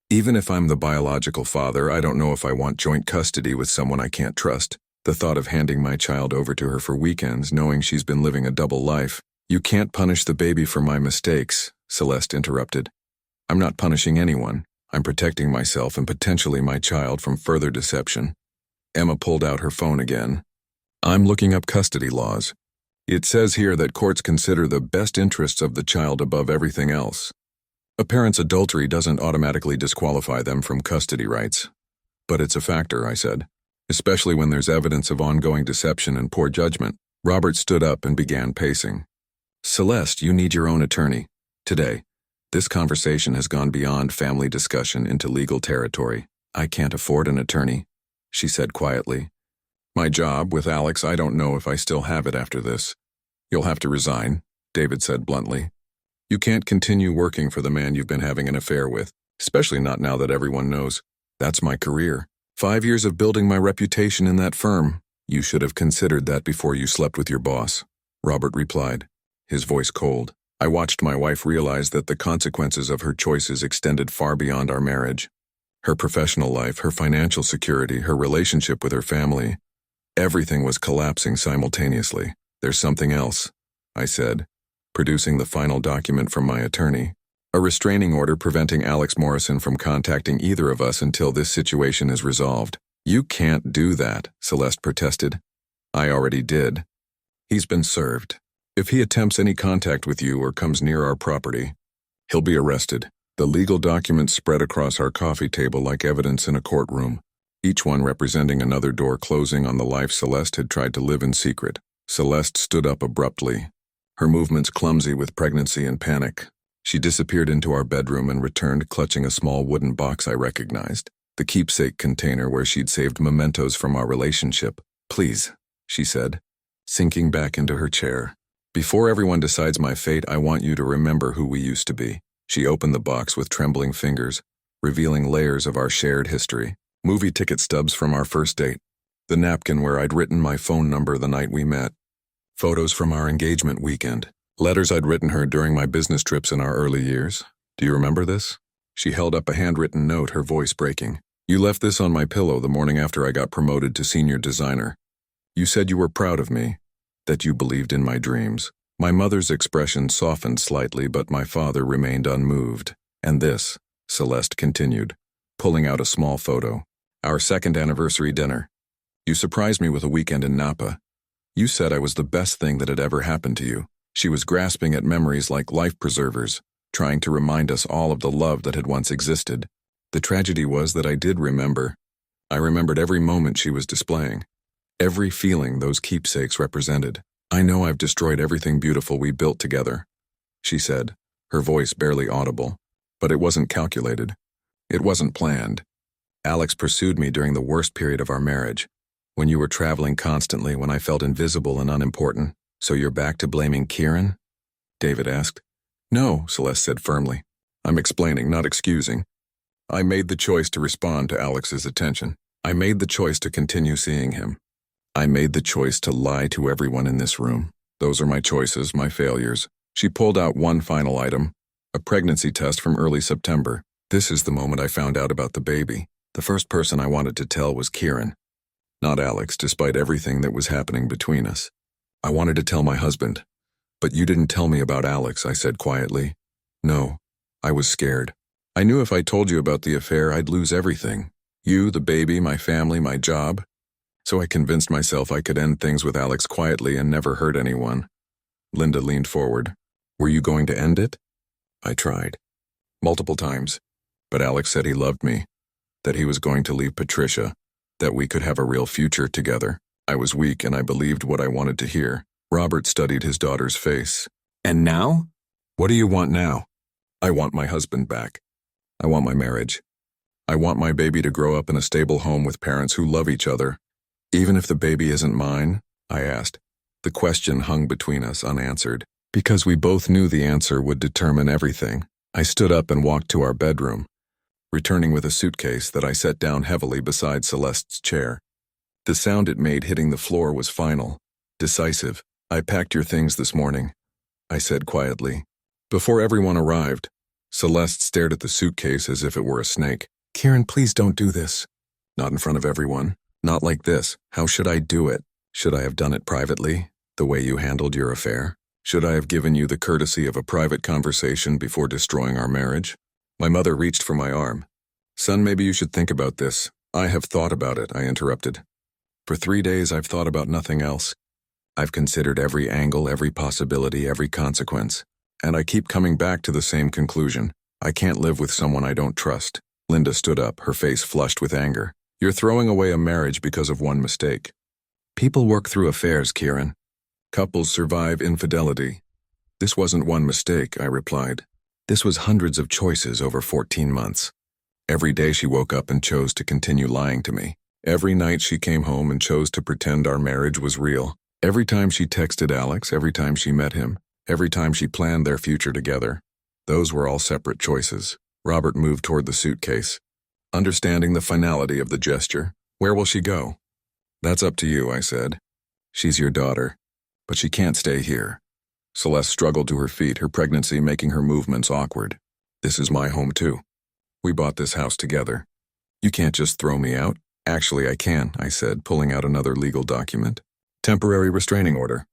Even if I'm the biological father, I don't know if I want joint custody with someone I can't trust. The thought of handing my child over to her for weekends, knowing she's been living a double life. You can't punish the baby for my mistakes, Celeste interrupted. I'm not punishing anyone. I'm protecting myself and potentially my child from further deception. Emma pulled out her phone again. I'm looking up custody laws. It says here that courts consider the best interests of the child above everything else. A parent's adultery doesn't automatically disqualify them from custody rights. But it's a factor, I said, especially when there's evidence of ongoing deception and poor judgment. Robert stood up and began pacing. Celeste, you need your own attorney. Today. This conversation has gone beyond family discussion into legal territory. I can't afford an attorney, she said quietly. My job with Alex, I don't know if I still have it after this. You'll have to resign. David said bluntly. You can't continue working for the man you've been having an affair with, especially not now that everyone knows. That's my career. 5 years of building my reputation in that firm. You should have considered that before you slept with your boss, Robert replied, his voice cold. I watched my wife realize that the consequences of her choices extended far beyond our marriage. Her professional life, her financial security, her relationship with her family. Everything was collapsing simultaneously. There's something else, I said, producing the final document from my attorney. A restraining order preventing Alex Morrison from contacting either of us until this situation is resolved. You can't do that, Celeste protested. I already did. He's been served. If he attempts any contact with you or comes near our property, he'll be arrested. The legal documents spread across our coffee table like evidence in a courtroom, each one representing another door closing on the life Celeste had tried to live in secret. Celeste stood up abruptly, her movements clumsy with pregnancy and panic. She disappeared into our bedroom and returned clutching a small wooden box I recognized, the keepsake container where she'd saved mementos from our relationship. Please, she said, sinking back into her chair. Before everyone decides my fate, I want you to remember who we used to be. She opened the box with trembling fingers, revealing layers of our shared history. Movie ticket stubs from our first date. The napkin where I'd written my phone number the night we met. Photos from our engagement weekend. Letters I'd written her during my business trips in our early years. Do you remember this? She held up a handwritten note, her voice breaking. You left this on my pillow the morning after I got promoted to senior designer. You said you were proud of me, that you believed in my dreams. My mother's expression softened slightly, but my father remained unmoved. And this, Celeste continued, pulling out a small photo. Our second anniversary dinner. You surprised me with a weekend in Napa. You said I was the best thing that had ever happened to you. She was grasping at memories like life preservers, trying to remind us all of the love that had once existed. The tragedy was that I did remember. I remembered every moment she was displaying, every feeling those keepsakes represented. I know I've destroyed everything beautiful we built together, she said, her voice barely audible. But it wasn't calculated. It wasn't planned. Alex pursued me during the worst period of our marriage, when you were traveling constantly, when I felt invisible and unimportant. So you're back to blaming Kieran? David asked. No, Celeste said firmly. I'm explaining, not excusing. I made the choice to respond to Alex's attention. I made the choice to continue seeing him. I made the choice to lie to everyone in this room. Those are my choices, my failures. She pulled out one final item, a pregnancy test from early September. This is the moment I found out about the baby. The first person I wanted to tell was Kieran, not Alex, despite everything that was happening between us. I wanted to tell my husband. But you didn't tell me about Alex, I said quietly. No, I was scared. I knew if I told you about the affair, I'd lose everything. You, the baby, my family, my job. So I convinced myself I could end things with Alex quietly and never hurt anyone. Linda leaned forward. Were you going to end it? I tried. Multiple times. But Alex said he loved me, that he was going to leave Patricia, that we could have a real future together. I was weak and I believed what I wanted to hear. Robert studied his daughter's face. And now? What do you want now? I want my husband back. I want my marriage. I want my baby to grow up in a stable home with parents who love each other. Even if the baby isn't mine? I asked. The question hung between us unanswered, because we both knew the answer would determine everything. I stood up and walked to our bedroom, returning with a suitcase that I set down heavily beside Celeste's chair. The sound it made hitting the floor was final, decisive. I packed your things this morning, I said quietly. Before everyone arrived, Celeste stared at the suitcase as if it were a snake. Kieran, please don't do this. Not in front of everyone. Not like this. How should I do it? Should I have done it privately, the way you handled your affair? Should I have given you the courtesy of a private conversation before destroying our marriage? My mother reached for my arm. Son, maybe you should think about this. I have thought about it, I interrupted. For 3 days I've thought about nothing else. I've considered every angle, every possibility, every consequence. And I keep coming back to the same conclusion. I can't live with someone I don't trust. Linda stood up, her face flushed with anger. You're throwing away a marriage because of one mistake. People work through affairs, Kieran. Couples survive infidelity. This wasn't one mistake, I replied. This was hundreds of choices over 14 months. Every day she woke up and chose to continue lying to me. Every night she came home and chose to pretend our marriage was real. Every time she texted Alex, every time she met him, Every time she planned their future together. Those were all separate choices. Robert moved toward the suitcase. Understanding the finality of the gesture, where will she go? That's up to you, I said. She's your daughter, but she can't stay here. Celeste struggled to her feet, her pregnancy making her movements awkward. This is my home too. We bought this house together. You can't just throw me out. Actually, I can, I said, pulling out another legal document. Temporary restraining order.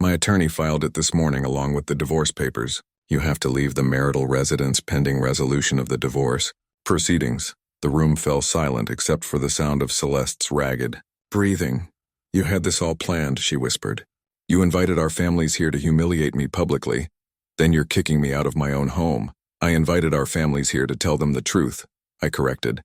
My attorney filed it this morning along with the divorce papers. You have to leave the marital residence pending resolution of the divorce proceedings. The room fell silent except for the sound of Celeste's ragged breathing. You had this all planned, she whispered. You invited our families here to humiliate me publicly. Then you're kicking me out of my own home. I invited our families here to tell them the truth, I corrected.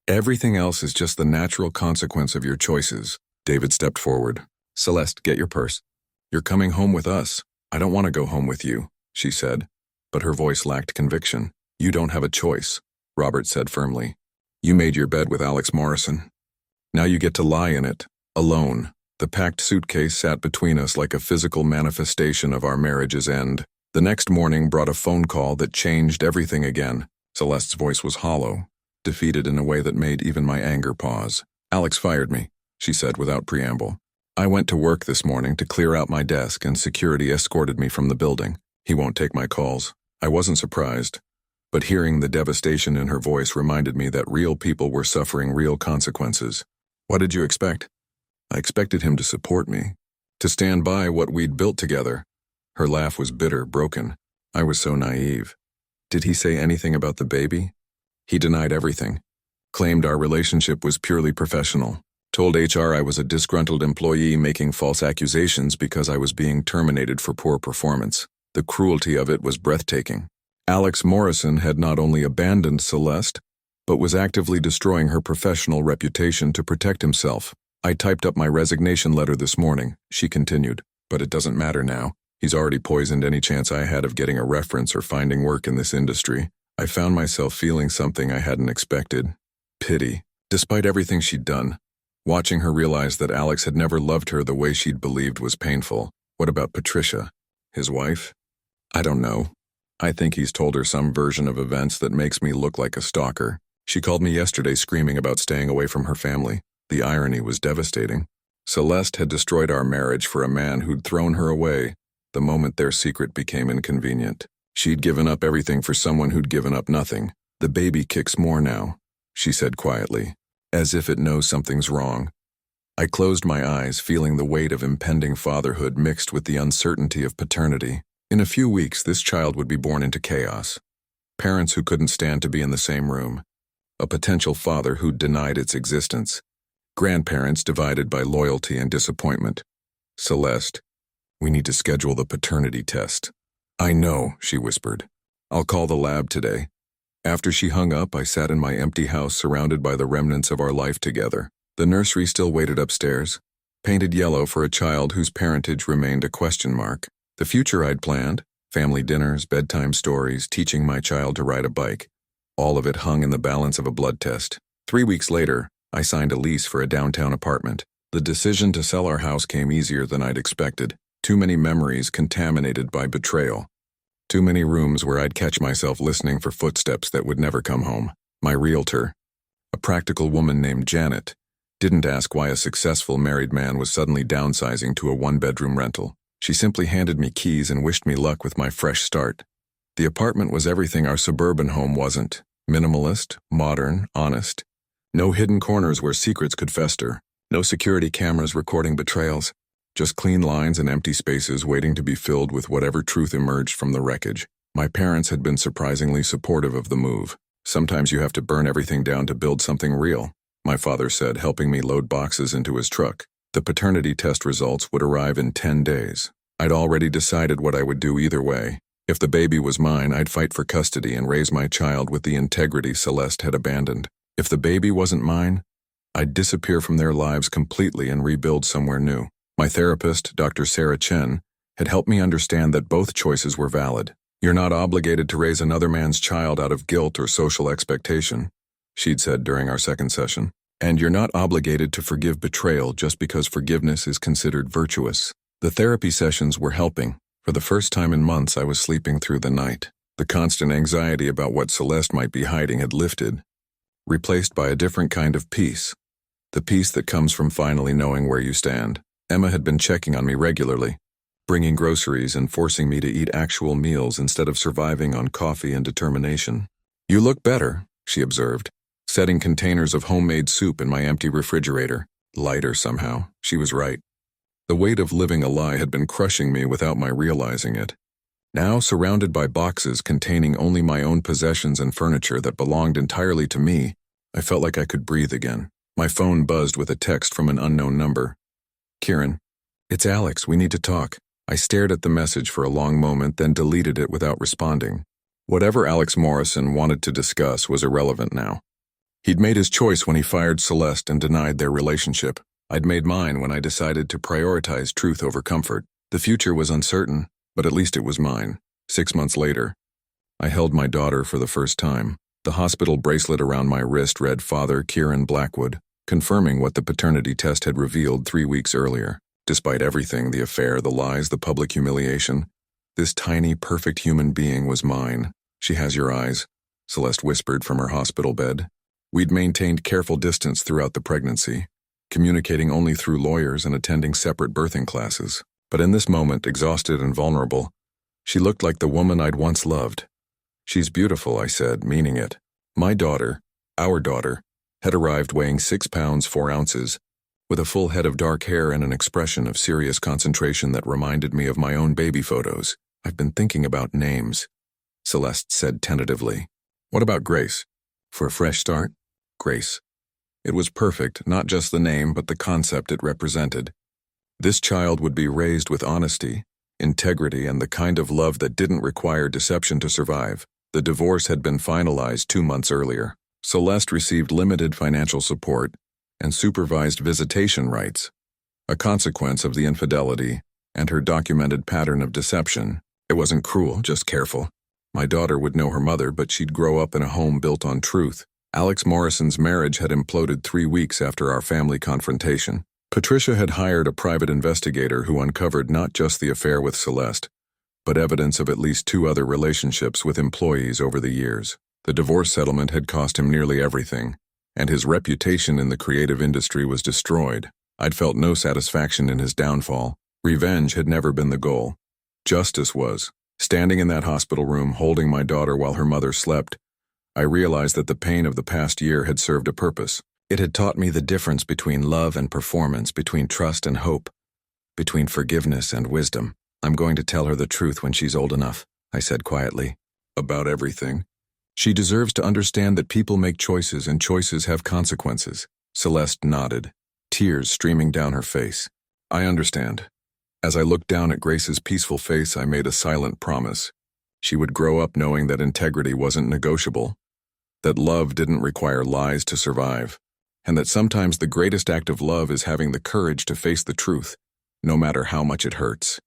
Everything else is just the natural consequence of your choices. David stepped forward. Celeste, get your purse. You're coming home with us. I don't want to go home with you, she said, but her voice lacked conviction. You don't have a choice, Robert said firmly. You made your bed with Alex Morrison. Now you get to lie in it, alone. The packed suitcase sat between us like a physical manifestation of our marriage's end. The next morning brought a phone call that changed everything again. Celeste's voice was hollow, defeated in a way that made even my anger pause. Alex fired me, she said without preamble. I went to work this morning to clear out my desk and security escorted me from the building. He won't take my calls. I wasn't surprised, but hearing the devastation in her voice reminded me that real people were suffering real consequences. What did you expect? I expected him to support me, to stand by what we'd built together. Her laugh was bitter, broken. I was so naive. Did he say anything about the baby? He denied everything, claimed our relationship was purely professional, told HR I was a disgruntled employee making false accusations because I was being terminated for poor performance. The cruelty of it was breathtaking. Alex Morrison had not only abandoned Celeste, but was actively destroying her professional reputation to protect himself. I typed up my resignation letter this morning, she continued, but it doesn't matter now. He's already poisoned any chance I had of getting a reference or finding work in this industry. I found myself feeling something I hadn't expected. Pity. Despite everything she'd done, watching her realize that Alex had never loved her the way she'd believed was painful. What about Patricia? His wife? I don't know. I think he's told her some version of events that makes me look like a stalker. She called me yesterday screaming about staying away from her family. The irony was devastating. Celeste had destroyed our marriage for a man who'd thrown her away the moment their secret became inconvenient. She'd given up everything for someone who'd given up nothing. The baby kicks more now, she said quietly, as if it knows something's wrong. I closed my eyes, feeling the weight of impending fatherhood mixed with the uncertainty of paternity. In a few weeks, this child would be born into chaos. Parents who couldn't stand to be in the same room. A potential father who'd denied its existence. Grandparents divided by loyalty and disappointment. Celeste, we need to schedule the paternity test. I know, she whispered. I'll call the lab today. After she hung up, I sat in my empty house surrounded by the remnants of our life together. The nursery still waited upstairs, painted yellow for a child whose parentage remained a question mark. The future I'd planned, family dinners, bedtime stories, teaching my child to ride a bike, all of it hung in the balance of a blood test. 3 weeks later, I signed a lease for a downtown apartment. The decision to sell our house came easier than I'd expected. Too many memories contaminated by betrayal. Too many rooms where I'd catch myself listening for footsteps that would never come home. My realtor, a practical woman named Janet, didn't ask why a successful married man was suddenly downsizing to a one-bedroom rental. She simply handed me keys and wished me luck with my fresh start. The apartment was everything our suburban home wasn't. Minimalist, modern, honest. No hidden corners where secrets could fester. No security cameras recording betrayals. Just clean lines and empty spaces waiting to be filled with whatever truth emerged from the wreckage. My parents had been surprisingly supportive of the move. Sometimes you have to burn everything down to build something real, my father said, helping me load boxes into his truck. The paternity test results would arrive in 10 days. I'd already decided what I would do either way. If the baby was mine, I'd fight for custody and raise my child with the integrity Celeste had abandoned. If the baby wasn't mine, I'd disappear from their lives completely and rebuild somewhere new. My therapist, Dr. Sarah Chen, had helped me understand that both choices were valid. You're not obligated to raise another man's child out of guilt or social expectation, she'd said during our second session. And you're not obligated to forgive betrayal just because forgiveness is considered virtuous. The therapy sessions were helping. For the first time in months, I was sleeping through the night. The constant anxiety about what Celeste might be hiding had lifted, replaced by a different kind of peace. The peace that comes from finally knowing where you stand. Emma had been checking on me regularly, bringing groceries and forcing me to eat actual meals instead of surviving on coffee and determination. "You look better," she observed, setting containers of homemade soup in my empty refrigerator. Lighter somehow. She was right. The weight of living a lie had been crushing me without my realizing it. Now, surrounded by boxes containing only my own possessions and furniture that belonged entirely to me, I felt like I could breathe again. My phone buzzed with a text from an unknown number. "Kieran, it's Alex, we need to talk." I stared at the message for a long moment, then deleted it without responding. Whatever Alex Morrison wanted to discuss was irrelevant now. He'd made his choice when he fired Celeste and denied their relationship. I'd made mine when I decided to prioritize truth over comfort. The future was uncertain, but at least it was mine. 6 months later, I held my daughter for the first time. The hospital bracelet around my wrist read Father Kieran Blackwood, confirming what the paternity test had revealed 3 weeks earlier. Despite everything, the affair, the lies, the public humiliation, this tiny, perfect human being was mine. "She has your eyes," Celeste whispered from her hospital bed. We'd maintained careful distance throughout the pregnancy, communicating only through lawyers and attending separate birthing classes. But in this moment, exhausted and vulnerable, she looked like the woman I'd once loved. "She's beautiful," I said, meaning it. My daughter, our daughter, had arrived weighing 6 pounds 4 ounces, with a full head of dark hair and an expression of serious concentration that reminded me of my own baby photos. "I've been thinking about names," Celeste said tentatively. "What about Grace? For a fresh start?" Grace. It was perfect, not just the name, but the concept it represented. This child would be raised with honesty, integrity, and the kind of love that didn't require deception to survive. The divorce had been finalized 2 months earlier. Celeste received limited financial support and supervised visitation rights, a consequence of the infidelity and her documented pattern of deception. It wasn't cruel, just careful. My daughter would know her mother, but she'd grow up in a home built on truth. Alex Morrison's marriage had imploded 3 weeks after our family confrontation. Patricia had hired a private investigator who uncovered not just the affair with Celeste, but evidence of at least 2 other relationships with employees over the years. The divorce settlement had cost him nearly everything, and his reputation in the creative industry was destroyed. I'd felt no satisfaction in his downfall. Revenge had never been the goal. Justice was. Standing in that hospital room, holding my daughter while her mother slept, I realized that the pain of the past year had served a purpose. It had taught me the difference between love and performance, between trust and hope, between forgiveness and wisdom. "I'm going to tell her the truth when she's old enough," I said quietly. "About everything?" "She deserves to understand that people make choices and choices have consequences." Celeste nodded, tears streaming down her face. "I understand." As I looked down at Grace's peaceful face, I made a silent promise. She would grow up knowing that integrity wasn't negotiable, that love didn't require lies to survive, and that sometimes the greatest act of love is having the courage to face the truth, no matter how much it hurts.